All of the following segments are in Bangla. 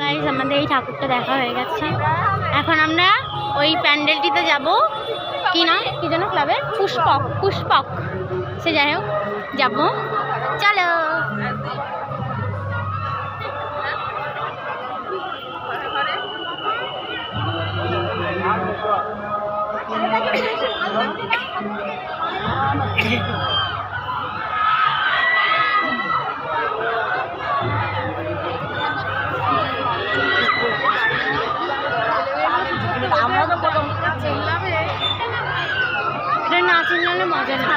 গাইস আমাদের এই ঠাকুরটা দেখা হয়ে গেছে। এখন আমরা ওই প্যান্ডেলটিতে যাব, কি না কি যেন ক্লাবের পুষ্পক সে যাই হোক যাবো, চলো। এটা না চিনলে মজা না।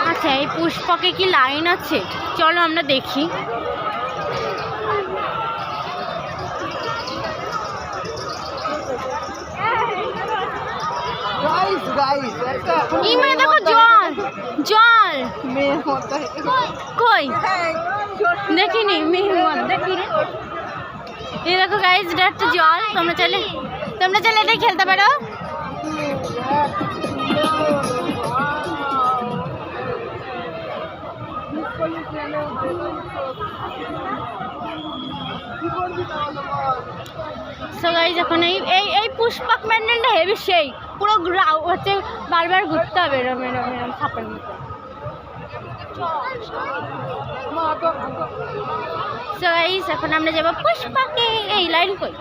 আচ্ছা, এই পুষ্পকে কি লাইন আছে? চলো আমরা দেখি। দেখো জল জল কই দেখিনি, দেখিনি। এই দেখো গাইস, এটা একটা জল। তোমরা চাইলে এটাই খেলতে পারো। সো গাইস এখন এই পুষ্পক প্যান্ডেলটা হেভি, সেই পুরো হচ্ছে বারবার ঘুরতে হবে এরম ছাপের মতো। সো গাইস এখন আমরা যাবো পুষ্পকে। এই লাইন কই?